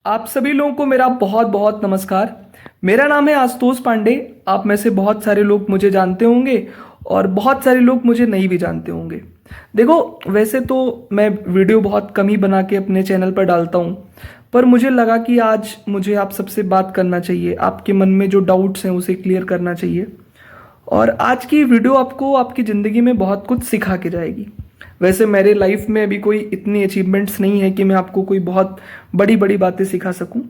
आप सभी लोगों को मेरा बहुत बहुत नमस्कार। मेरा नाम है आशुतोष पांडे। आप में से बहुत सारे लोग मुझे जानते होंगे और बहुत सारे लोग मुझे नहीं भी जानते होंगे। देखो, वैसे तो मैं वीडियो बहुत कम ही बना के अपने चैनल पर डालता हूँ, पर मुझे लगा कि आज मुझे आप सबसे बात करना चाहिए। आपके मन में जो डाउट्स हैं उसे क्लियर करना चाहिए। और आज की वीडियो आपको आपकी ज़िंदगी में बहुत कुछ सिखा के जाएगी। वैसे मेरे लाइफ में अभी कोई इतनी अचीवमेंट्स नहीं है कि मैं आपको कोई बहुत बड़ी बड़ी बातें सिखा सकूं,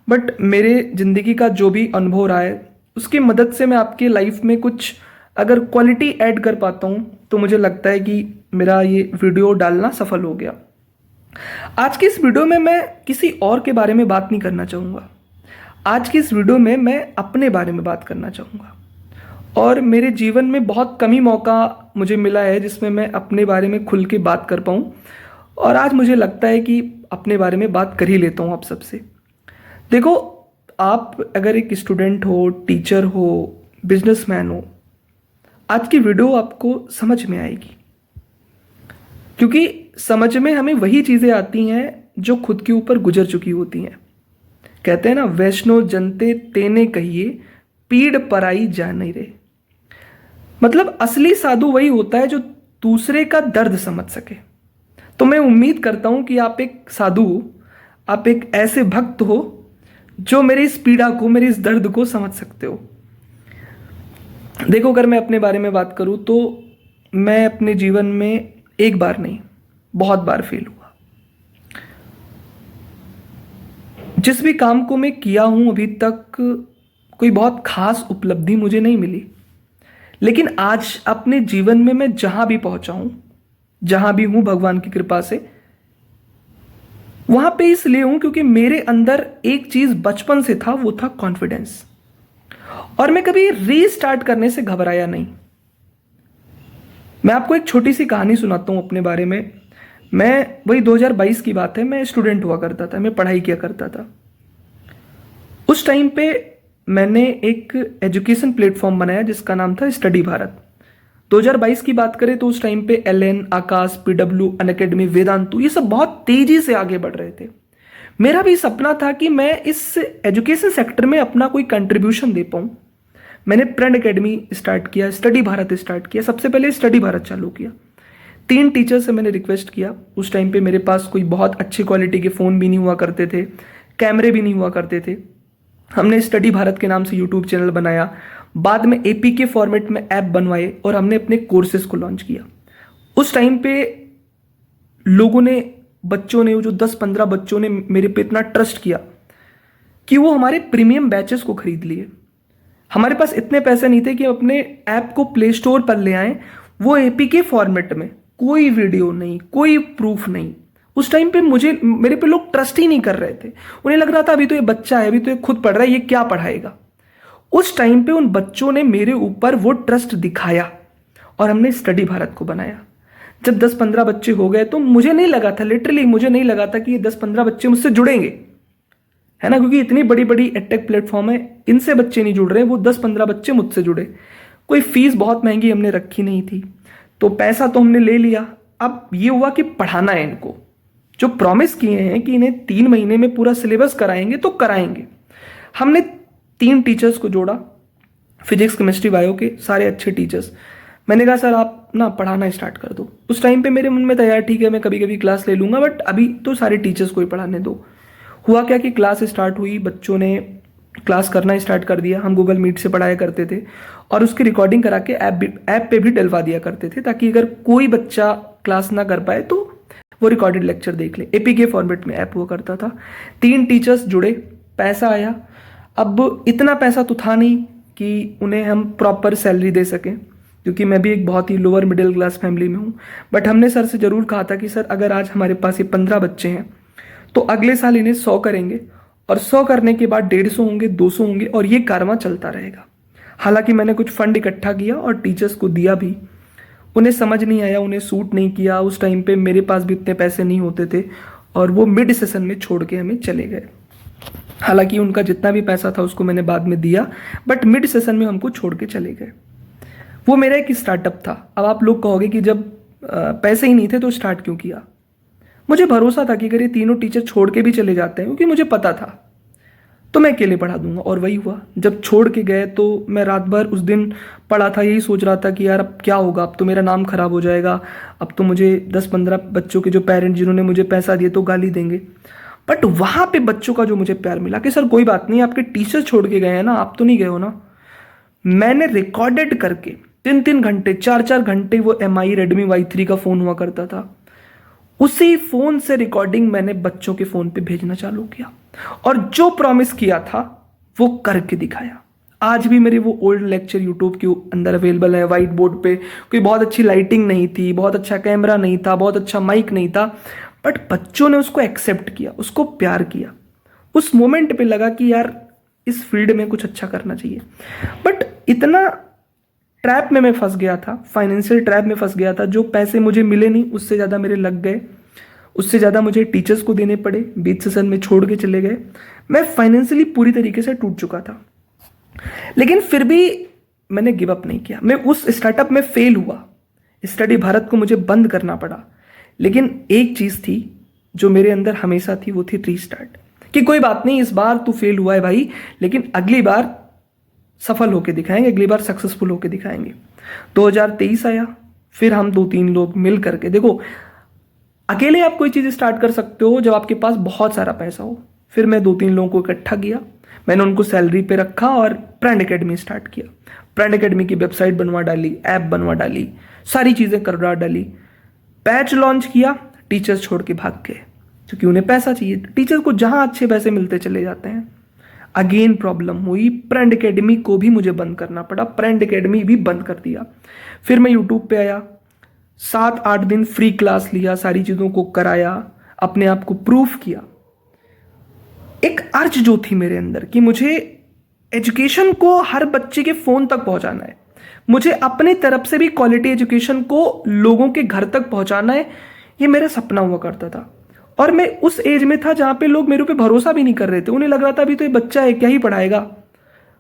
बट मेरे ज़िंदगी का जो भी अनुभव रहा है उसकी मदद से मैं आपके लाइफ में कुछ अगर क्वालिटी ऐड कर पाता हूं तो मुझे लगता है कि मेरा ये वीडियो डालना सफल हो गया। आज की इस वीडियो में मैं किसी और के बारे में बात नहीं करना चाहूँगा। आज की इस वीडियो में मैं अपने बारे में बात करना चाहूँगा। और मेरे जीवन में बहुत कम ही मौका मुझे मिला है जिसमें मैं अपने बारे में खुल के बात कर पाऊँ, और आज मुझे लगता है कि अपने बारे में बात कर ही लेता हूँ आप सबसे। देखो, आप अगर एक स्टूडेंट हो, टीचर हो, बिजनेसमैन हो, आज की वीडियो आपको समझ में आएगी, क्योंकि समझ में हमें वही चीज़ें आती हैं जो खुद के ऊपर गुजर चुकी होती हैं। कहते हैं ना, वैष्णो जनते तेने कहिए, पीड़ पराई जाने रे। मतलब असली साधु वही होता है जो दूसरे का दर्द समझ सके। तो मैं उम्मीद करता हूं कि आप एक साधु हो, आप एक ऐसे भक्त हो जो मेरी इस पीड़ा को, मेरे इस दर्द को समझ सकते हो। देखो, अगर मैं अपने बारे में बात करूं तो मैं अपने जीवन में एक बार नहीं, बहुत बार फेल हुआ। जिस भी काम को मैं किया हूं अभी तक कोई बहुत खास उपलब्धि मुझे नहीं मिली, लेकिन आज अपने जीवन में मैं जहां भी पहुंचा हूं, जहां भी हूं भगवान की कृपा से, वहां पे इसलिए हूं क्योंकि मेरे अंदर एक चीज बचपन से था, वो था कॉन्फिडेंस। और मैं कभी रीस्टार्ट करने से घबराया नहीं। मैं आपको एक छोटी सी कहानी सुनाता हूं अपने बारे में। मैं वही 2022 की बात है, मैं स्टूडेंट हुआ करता था, मैं पढ़ाई किया करता था। उस टाइम पे मैंने एक एजुकेशन प्लेटफॉर्म बनाया जिसका नाम था स्टडी भारत। 2022 की बात करें तो उस टाइम पे एलएन, आकाश, पीडब्ल्यू, अनअकैडमी, वेदांतु, ये सब बहुत तेजी से आगे बढ़ रहे थे। मेरा भी सपना था कि मैं इस एजुकेशन सेक्टर में अपना कोई कंट्रीब्यूशन दे पाऊँ। मैंने प्रण अकेडमी स्टार्ट किया, स्टडी भारत स्टार्ट किया। सबसे पहले स्टडी भारत चालू किया। 3 टीचर से मैंने रिक्वेस्ट किया। उस टाइम पे मेरे पास कोई बहुत अच्छी क्वालिटी के फ़ोन भी नहीं हुआ करते थे, कैमरे भी नहीं हुआ करते थे। हमने स्टडी भारत के नाम से यूट्यूब चैनल बनाया, बाद में एपीके फॉर्मेट में ऐप बनवाए और हमने अपने कोर्सेज को लॉन्च किया। उस टाइम पे लोगों ने, बच्चों ने, जो 10-15 बच्चों ने मेरे पे इतना ट्रस्ट किया कि वो हमारे प्रीमियम बैचेस को खरीद लिए। हमारे पास इतने पैसे नहीं थे कि हम अपने ऐप को प्ले स्टोर पर ले आएं, वो एपीके फॉर्मेट में, कोई वीडियो नहीं, कोई प्रूफ नहीं। उस टाइम पे मेरे पे लोग ट्रस्ट ही नहीं कर रहे थे। उन्हें लग रहा था अभी तो ये बच्चा है, अभी तो ये खुद पढ़ रहा है, ये क्या पढ़ाएगा। उस टाइम पे उन बच्चों ने मेरे ऊपर वो ट्रस्ट दिखाया और हमने स्टडी भारत को बनाया। जब 10-15 बच्चे हो गए तो मुझे नहीं लगा था, लिटरली मुझे नहीं लगा था कि ये 10-15 बच्चे मुझसे जुड़ेंगे, है ना, क्योंकि इतनी बड़ी बड़ी एडटेक प्लेटफॉर्म है, इनसे बच्चे नहीं जुड़ रहे। वो 10-15 बच्चे मुझसे जुड़े। कोई फीस बहुत महंगी हमने रखी नहीं थी, तो पैसा तो हमने ले लिया। अब ये हुआ कि पढ़ाना है इनको। जो प्रॉमिस किए हैं कि इन्हें 3 महीने में पूरा सिलेबस कराएंगे तो कराएंगे। हमने 3 टीचर्स को जोड़ा, फिजिक्स, केमिस्ट्री, बायो के सारे अच्छे टीचर्स। मैंने कहा सर आप ना पढ़ाना स्टार्ट कर दो। उस टाइम पे मेरे मन में था यार ठीक है, मैं कभी कभी क्लास ले लूंगा, बट अभी तो सारे टीचर्स को ही पढ़ाने दो। हुआ क्या कि क्लास स्टार्ट हुई, बच्चों ने क्लास करना स्टार्ट कर दिया। हम गूगल मीट से पढ़ाया करते थे और उसकी रिकॉर्डिंग करा के ऐप पे भी डलवा दिया करते थे, ताकि अगर कोई बच्चा क्लास ना कर पाए तो वो रिकॉर्डेड लेक्चर देख ले। एपीके फॉर्मेट में ऐप हुआ करता था। 3 टीचर्स जुड़े, पैसा आया। अब इतना पैसा तो था नहीं कि उन्हें हम प्रॉपर सैलरी दे सकें, क्योंकि मैं भी एक बहुत ही लोअर मिडिल क्लास फैमिली में हूँ। बट हमने सर से ज़रूर कहा था कि सर अगर आज हमारे पास ये 15 बच्चे हैं तो अगले साल इन्हें 100 करेंगे, और 100 करने के बाद 150 होंगे, 200 होंगे, और ये कारवां चलता रहेगा। हालांकि मैंने कुछ फंड इकट्ठा किया और टीचर्स को दिया भी। उन्हें समझ नहीं आया, उन्हें सूट नहीं किया। उस टाइम पे मेरे पास भी इतने पैसे नहीं होते थे और वो मिड सेशन में छोड़ के हमें चले गए। हालांकि उनका जितना भी पैसा था उसको मैंने बाद में दिया, बट मिड सेशन में हमको छोड़ के चले गए। वो मेरा एक स्टार्टअप था। अब आप लोग कहोगे कि जब पैसे ही नहीं थे तो स्टार्ट क्यों किया। मुझे भरोसा था कि अगर ये तीनों टीचर छोड़ के भी चले जाते हैं, क्योंकि मुझे पता था, तो मैं अकेले पढ़ा दूंगा। और वही हुआ, जब छोड़ के गए तो मैं रात भर उस दिन पढ़ा था, यही सोच रहा था कि यार अब क्या होगा, अब तो मेरा नाम खराब हो जाएगा, अब तो मुझे 10-15 बच्चों के जो पेरेंट्स जिन्होंने मुझे पैसा दिए तो गाली देंगे। बट वहाँ पे बच्चों का जो मुझे प्यार मिला कि सर कोई बात नहीं, आपके टीचर छोड़ के गए हैं ना, आप तो नहीं गए हो ना। मैंने रिकॉर्डेड करके 3-3 घंटे 4-4 घंटे, वो MI Redmi Y3 का फ़ोन हुआ करता था, उसी फ़ोन से रिकॉर्डिंग मैंने बच्चों के फ़ोन पे भेजना चालू किया, और जो प्रॉमिस किया था वो करके दिखाया। आज भी मेरे वो ओल्ड लेक्चर यूट्यूब के अंदर अवेलेबल है, वाइट बोर्ड पे। कोई बहुत अच्छी लाइटिंग नहीं थी, बहुत अच्छा कैमरा नहीं था, बहुत अच्छा माइक नहीं था, बट बच्चों ने उसको एक्सेप्ट किया, उसको प्यार किया। उस मोमेंट पे लगा कि यार इस फील्ड में कुछ अच्छा करना चाहिए। बट इतना ट्रैप में मैं फंस गया था, फाइनेंशियल ट्रैप में फंस गया था, जो पैसे मुझे मिले नहीं उससे ज़्यादा मेरे लग गए, उससे ज़्यादा मुझे टीचर्स को देने पड़े, बीच सेशन में छोड़ के चले गए। मैं फाइनेंशियली पूरी तरीके से टूट चुका था, लेकिन फिर भी मैंने गिव अप नहीं किया। मैं उस स्टार्टअप में फेल हुआ, स्टडी भारत को मुझे बंद करना पड़ा, लेकिन एक चीज़ थी जो मेरे अंदर हमेशा थी, वो थी रीस्टार्ट। कि कोई बात नहीं, इस बार तू फेल हुआ है भाई, लेकिन अगली बार सफल होके दिखाएंगे, अगली बार सक्सेसफुल होके दिखाएंगे। 2023 आया, फिर हम 2-3 लोग मिल करके, देखो अकेले आप कोई चीज़ स्टार्ट कर सकते हो जब आपके पास बहुत सारा पैसा हो। फिर मैं 2-3 लोगों को इकट्ठा किया, मैंने उनको सैलरी पे रखा और ब्रांड एकेडमी स्टार्ट किया। ब्रांड एकेडमी की वेबसाइट बनवा डाली, ऐप बनवा डाली, सारी चीज़ें करवा डाली, बैच लॉन्च किया। टीचर्स छोड़ के भाग गए क्योंकि उन्हें पैसा चाहिए। टीचर को जहाँ अच्छे पैसे मिलते चले जाते हैं। अगेन प्रॉब्लम हुई, ब्रांड एकेडमी को भी मुझे बंद करना पड़ा, ब्रांड एकेडमी भी बंद कर दिया। फिर मैं यूट्यूब पे आया, 7-8 दिन फ्री क्लास लिया, सारी चीज़ों को कराया, अपने आप को प्रूफ किया। एक अर्ज जो थी मेरे अंदर कि मुझे एजुकेशन को हर बच्चे के फ़ोन तक पहुंचाना है, मुझे अपनी तरफ से भी क्वालिटी एजुकेशन को लोगों के घर तक पहुंचाना है, ये मेरा सपना हुआ करता था। और मैं उस एज में था जहाँ पे लोग मेरे पे भरोसा भी नहीं कर रहे थे। उन्हें लग रहा था अभी तो ये बच्चा है, क्या ही पढ़ाएगा।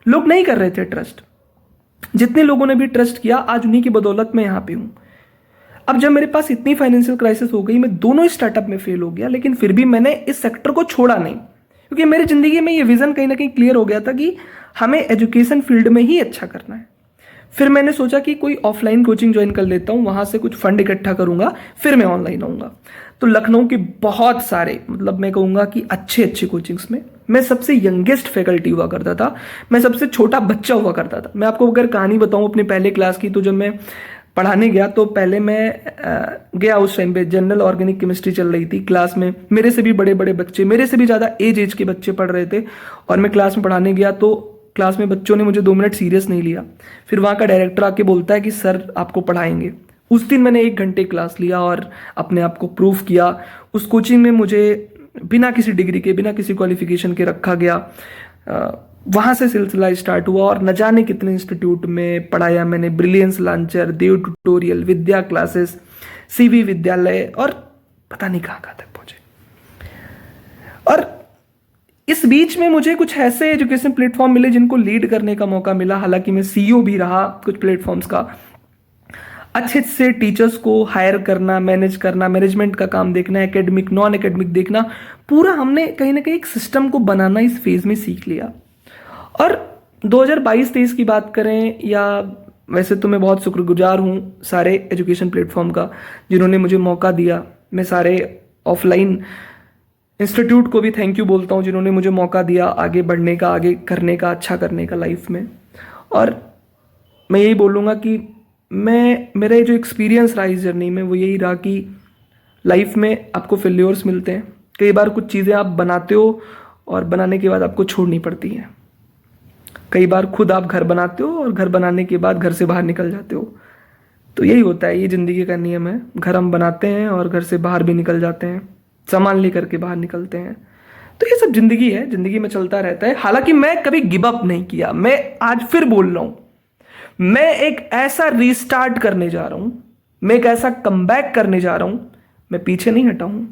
लोग नहीं कर रहे थे ट्रस्ट। जितने लोगों ने भी ट्रस्ट किया, आज उन्हीं की बदौलत मैं यहाँ पे हूँ। अब जब मेरे पास इतनी फाइनेंशियल क्राइसिस हो गई, मैं दोनों स्टार्टअप में फेल हो गया, लेकिन फिर भी मैंने इस सेक्टर को छोड़ा नहीं, क्योंकि मेरी ज़िंदगी में ये विज़न कहीं ना कहीं क्लियर हो गया था कि हमें एजुकेशन फील्ड में ही अच्छा करना है। फिर मैंने सोचा कि कोई ऑफलाइन कोचिंग ज्वाइन कर लेता हूँ, वहाँ से कुछ फंड इकट्ठा करूँगा, फिर मैं ऑनलाइन आऊँगा। तो लखनऊ के बहुत सारे, मतलब मैं कहूँगा कि अच्छे अच्छे कोचिंग्स में मैं सबसे यंगेस्ट फैकल्टी हुआ करता था, मैं सबसे छोटा बच्चा हुआ करता था। मैं आपको अगर कहानी बताऊँ अपनी पहले क्लास की, तो जब मैं पढ़ाने गया तो पहले मैं गया, उस टाइम पे जनरल ऑर्गेनिक केमिस्ट्री चल रही थी क्लास में। मेरे से भी बड़े बड़े बच्चे, मेरे से भी ज़्यादा एज के बच्चे पढ़ रहे थे, और मैं क्लास में पढ़ाने गया तो क्लास में बच्चों ने मुझे 2 मिनट सीरियस नहीं लिया। फिर वहाँ का डायरेक्टर आके बोलता है कि सर आपको पढ़ाएंगे। उस दिन मैंने 1 घंटे क्लास लिया और अपने आप को प्रूव किया। उस कोचिंग में मुझे बिना किसी डिग्री के, बिना किसी क्वालिफिकेशन के रखा गया। वहाँ से सिलसिला स्टार्ट हुआ और न जाने कितने इंस्टीट्यूट में पढ़ाया मैंने। ब्रिलियंस लॉन्चर, देव ट्यूटोरियल, विद्या क्लासेस, CV विद्यालय, और पता नहीं कहाँ कहाँ तक पहुँचे। और इस बीच में मुझे कुछ ऐसे एजुकेशन प्लेटफॉर्म मिले जिनको लीड करने का मौका मिला। हालांकि मैं CEO भी रहा कुछ प्लेटफॉर्म्स का। अच्छे से टीचर्स को हायर करना, मैनेज करना, मैनेजमेंट का काम देखना, एकेडमिक नॉन एकेडमिक देखना, पूरा हमने कहीं ना कहीं एक सिस्टम को बनाना इस फेज में सीख लिया। और 2022-23 की बात करें, या वैसे तो मैं बहुत शुक्रगुजार हूँ सारे एजुकेशन प्लेटफॉर्म का जिन्होंने मुझे मौका दिया। मैं सारे ऑफलाइन इंस्टीट्यूट को भी थैंक यू बोलता हूँ जिन्होंने मुझे मौका दिया आगे बढ़ने का, आगे करने का, अच्छा करने का लाइफ में। और मैं यही बोलूँगा कि मेरा जो एक्सपीरियंस रहा इस जर्नी में, वो यही रहा कि लाइफ में आपको फेल्योर्स मिलते हैं। कई बार कुछ चीज़ें आप बनाते हो और बनाने के बाद आपको छोड़नी पड़ती हैं। कई बार खुद आप घर बनाते हो और घर बनाने के बाद घर से बाहर निकल जाते हो। तो यही होता है, ये ज़िंदगी का नियम है। घर हम बनाते हैं और घर से बाहर भी निकल जाते हैं, सामान लेकर के बाहर निकलते हैं। तो ये सब ज़िंदगी है, ज़िंदगी में चलता रहता है। हालांकि मैं कभी गिव अप नहीं किया। मैं आज फिर बोल रहा हूँ, मैं एक ऐसा रीस्टार्ट करने जा रहा हूँ, मैं एक ऐसा कमबैक करने जा रहा हूँ। मैं पीछे नहीं हटा हूँ।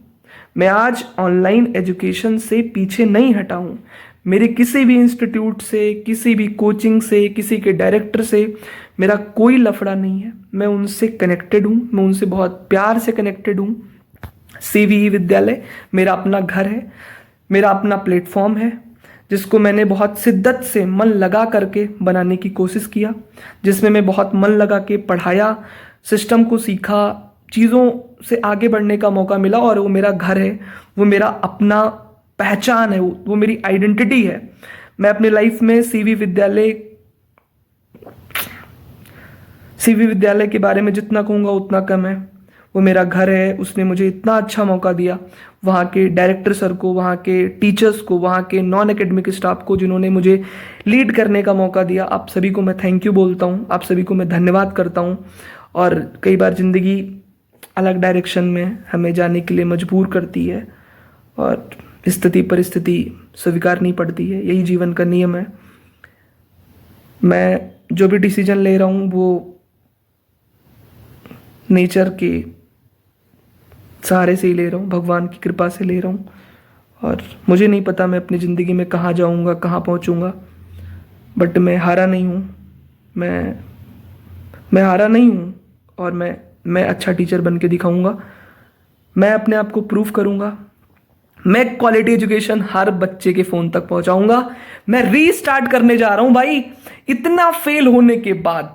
मैं आज ऑनलाइन एजुकेशन से पीछे नहीं हटा हूँ। मेरे किसी भी इंस्टीट्यूट से, किसी भी कोचिंग से, किसी के डायरेक्टर से मेरा कोई लफड़ा नहीं है। मैं उनसे कनेक्टेड हूँ, मैं उनसे बहुत प्यार से कनेक्टेड हूँ। सीवीई विद्यालय मेरा अपना घर है, मेरा अपना प्लेटफॉर्म है, जिसको मैंने बहुत शिद्दत से मन लगा करके बनाने की कोशिश किया, जिसमें मैं बहुत मन लगा के पढ़ाया, सिस्टम को सीखा, चीज़ों से आगे बढ़ने का मौका मिला। और वो मेरा घर है, वो मेरा अपना पहचान है, वो मेरी आइडेंटिटी है। मैं अपनी लाइफ में सीवी विद्यालय के बारे में जितना कहूँगा उतना कम है। वो मेरा घर है, उसने मुझे इतना अच्छा मौका दिया, वहाँ के डायरेक्टर सर को, वहाँ के टीचर्स को, वहाँ के नॉन एकेडमिक स्टाफ को, जिन्होंने मुझे लीड करने का मौका दिया। आप सभी को मैं थैंक यू बोलता हूँ, आप सभी को मैं धन्यवाद करता हूँ। और कई बार ज़िंदगी अलग डायरेक्शन में हमें जाने के लिए मजबूर करती है और स्थिति परिस्थिति स्वीकारनी पड़ती है, यही जीवन का नियम है। मैं जो भी डिसीजन ले रहा हूँ वो नेचर के सहारे से ही ले रहा हूँ, भगवान की कृपा से ले रहा हूँ। और मुझे नहीं पता मैं अपनी ज़िंदगी में कहाँ जाऊँगा, कहाँ पहुँचूँगा, बट मैं हारा नहीं हूँ। मैं हारा नहीं हूँ और मैं अच्छा टीचर बन के दिखाऊँगा। मैं अपने आप को प्रूव करूँगा। मैं क्वालिटी एजुकेशन हर बच्चे के फ़ोन तक पहुँचाऊँगा। मैं रीस्टार्ट करने जा रहा हूँ भाई। इतना फेल होने के बाद,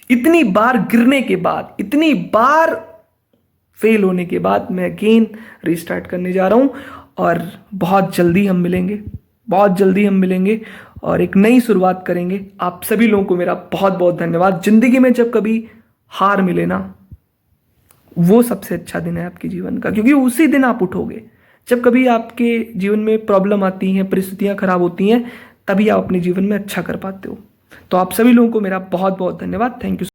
इतनी बार गिरने के बाद, इतनी बार फेल होने के बाद मैं अगेन रीस्टार्ट करने जा रहा हूँ। और बहुत जल्दी हम मिलेंगे, बहुत जल्दी हम मिलेंगे और एक नई शुरुआत करेंगे। आप सभी लोगों को मेरा बहुत बहुत धन्यवाद। ज़िंदगी में जब कभी हार मिले ना, वो सबसे अच्छा दिन है आपके जीवन का, क्योंकि उसी दिन आप उठोगे। जब कभी आपके जीवन में प्रॉब्लम आती हैं, परिस्थितियाँ खराब होती हैं, तभी आप अपने जीवन में अच्छा कर पाते हो। तो आप सभी लोगों को मेरा बहुत बहुत धन्यवाद। Thank you.